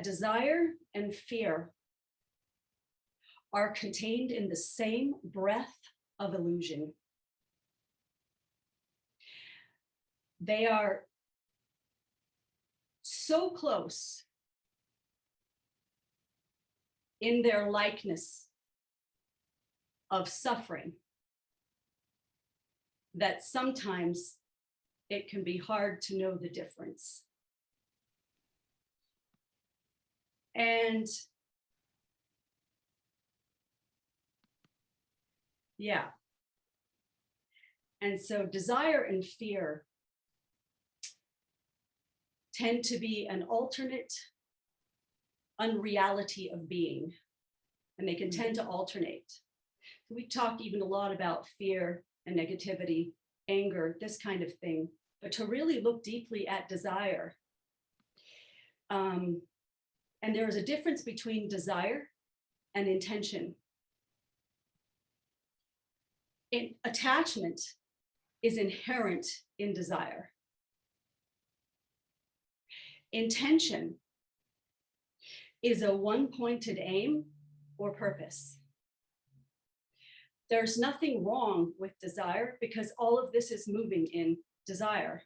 that desire and fear are contained in the same breath of illusion. They are so close in their likeness of suffering that sometimes it can be hard to know the difference. And yeah. And so desire and fear tend to be an alternate unreality of being, and they can tend to alternate. So we talked even a lot about fear and negativity, anger, this kind of thing, but to really look deeply at desire. And there is a difference between desire and intention. Attachment is inherent in desire. Intention is a one-pointed aim or purpose. There's nothing wrong with desire because all of this is moving in desire,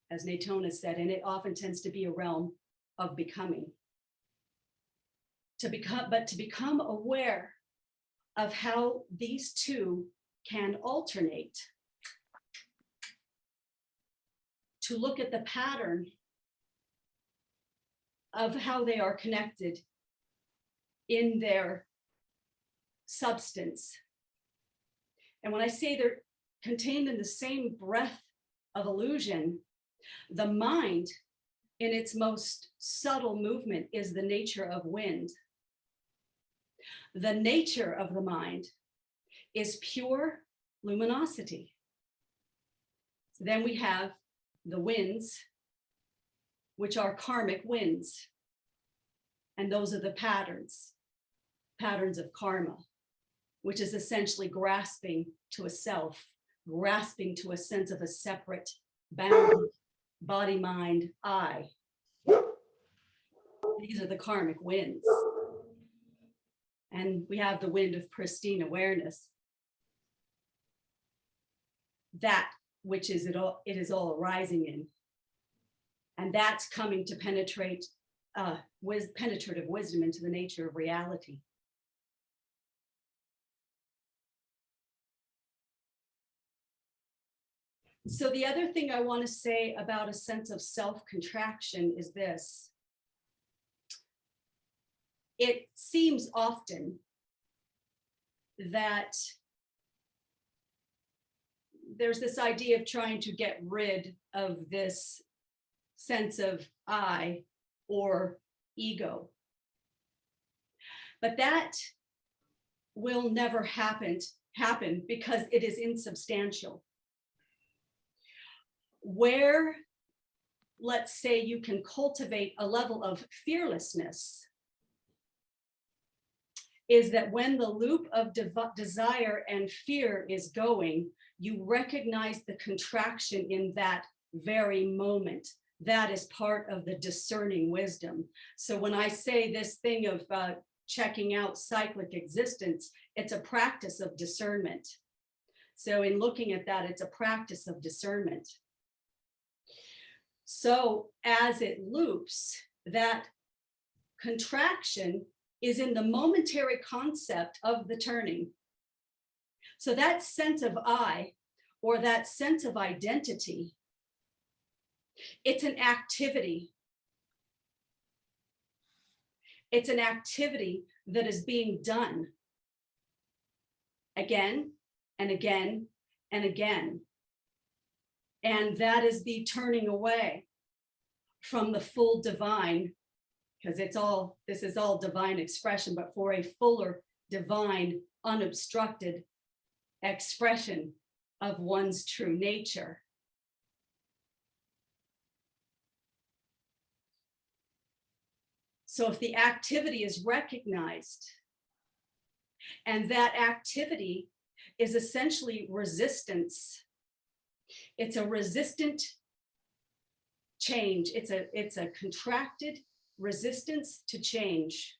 as Ngeton has said, and it often tends to be a realm of becoming. To become aware of how these two can alternate, to look at the pattern of how they are connected in their substance. And when I say they're contained in the same breath of illusion, the mind in its most subtle movement is the nature of wind. The nature of the mind is pure luminosity. So then we have the winds, which are karmic winds. And those are the patterns of karma, which is essentially grasping to a self, grasping to a sense of a separate, bound body, mind, I. These are the karmic winds. And we have the wind of pristine awareness. That which is it is all arising in. And that's coming to penetrate with penetrative wisdom into the nature of reality. So the other thing I want to say about a sense of self-contraction is this. It seems often that there's this idea of trying to get rid of this sense of I or ego. But that will never happen because it is insubstantial. Where, let's say, you can cultivate a level of fearlessness is that when the loop of desire and fear is going, you recognize the contraction in that very moment. That is part of the discerning wisdom. So when I say this thing of checking out cyclic existence, it's a practice of discernment. So in looking at that, it's a practice of discernment. So as it loops, that contraction is in the momentary concept of the turning. So that sense of I, or that sense of identity, it's an activity. It's an activity that is being done again and again and again. And that is the turning away from the full divine, because this is all divine expression, but for a fuller divine, unobstructed expression of one's true nature. So if the activity is recognized, and that activity is essentially resistance, it's a resistant change. It's a contracted, resistance to change.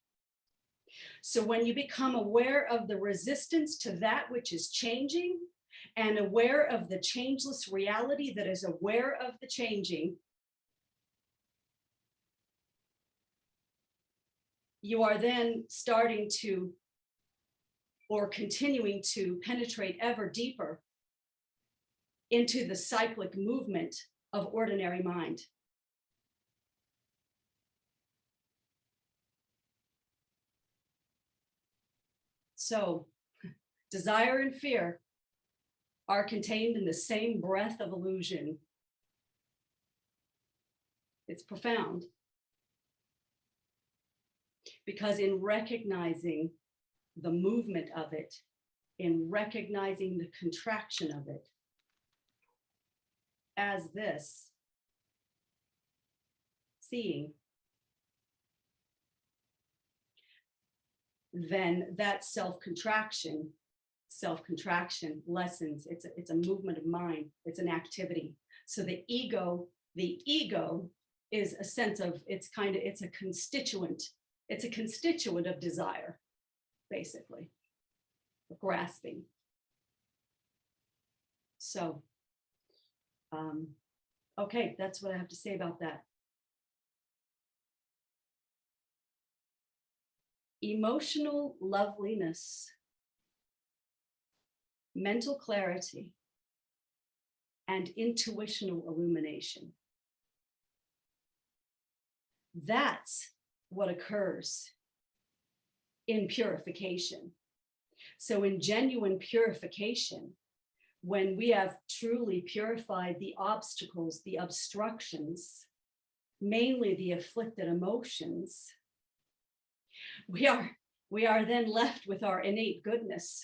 So when you become aware of the resistance to that which is changing and aware of the changeless reality that is aware of the changing, you are then starting to, or continuing to, penetrate ever deeper into the cyclic movement of ordinary mind. So, desire and fear are contained in the same breath of illusion. It's profound. Because in recognizing the movement of it, in recognizing the contraction of it as this, seeing, then that self-contraction lessens. It's a movement of mind. It's an activity. So the ego is a sense of, it's a constituent. It's a constituent of desire, basically, of grasping. So, okay, that's what I have to say about that. Emotional loveliness, mental clarity, and intuitional illumination. That's what occurs in purification. So in genuine purification, when we have truly purified the obstacles, the obstructions, mainly the afflicted emotions, we are then left with our innate goodness,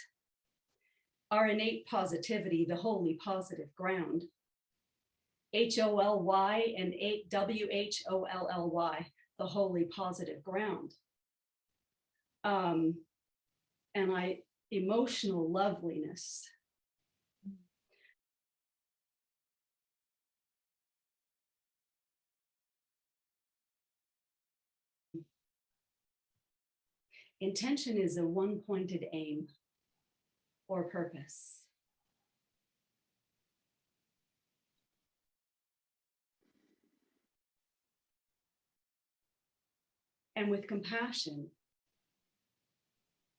our innate positivity, the holy positive ground. H-O-L-Y and W-H-O-L-L-Y, the holy positive ground. Emotional loveliness. Intention is a one-pointed aim or purpose. And with compassion,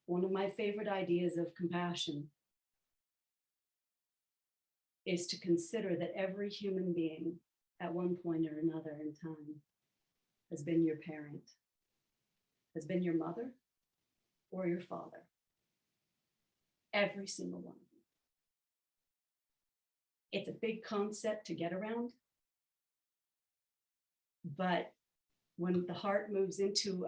one of my favorite ideas of compassion is to consider that every human being at one point or another in time has been your parent, has been your mother or your father. Every single one of them. It's a big concept to get around, but when the heart moves into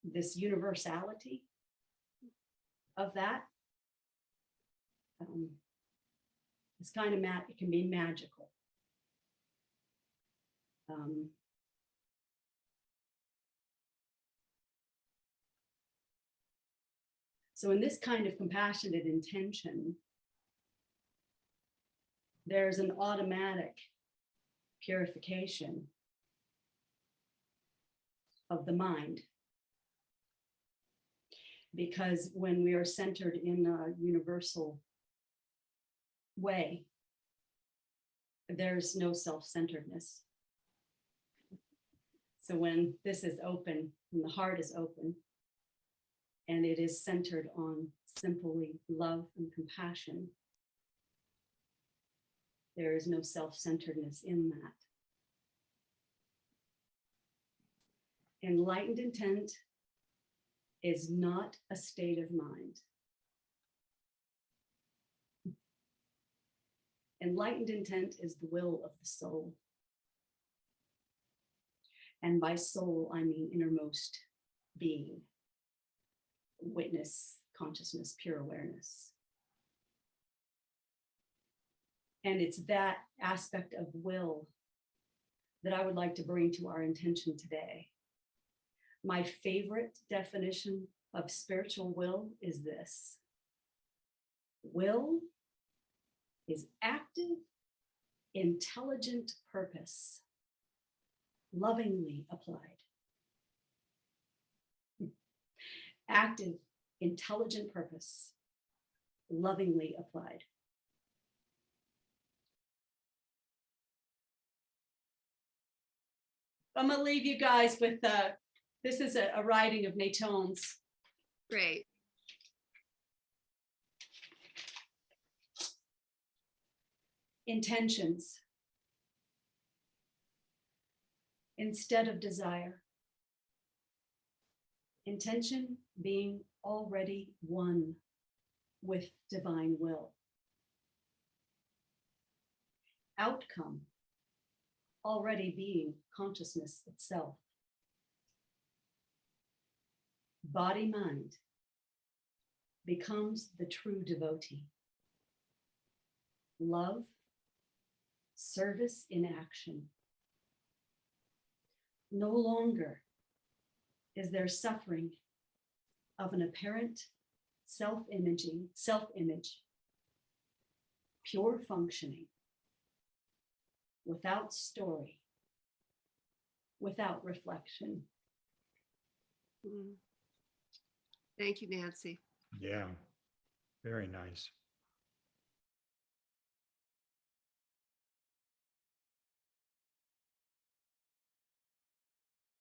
this universality of that, it's kind of it can be magical. So in this kind of compassionate intention, there's an automatic purification of the mind. Because when we are centered in a universal way, there's no self-centeredness. So when this is open, when the heart is open, and it is centered on simply love and compassion, there is no self-centeredness in that. Enlightened intent is not a state of mind. Enlightened intent is the will of the soul. And by soul, I mean innermost being, witness, consciousness, pure awareness. And it's that aspect of will that I would like to bring to our intention today. My favorite definition of spiritual will is this. Will is active, intelligent purpose lovingly applied. Active, intelligent purpose, lovingly applied. I'm going to leave you guys with, this is a writing of Ngeton's. Great. Intentions instead of desire. Intention being already one with divine will. Outcome already being consciousness itself. Body-mind becomes the true devotee. Love, service in action. No longer is there suffering of an apparent self-image, pure functioning, without story, without reflection. Thank you, Nancy. Yeah, very nice.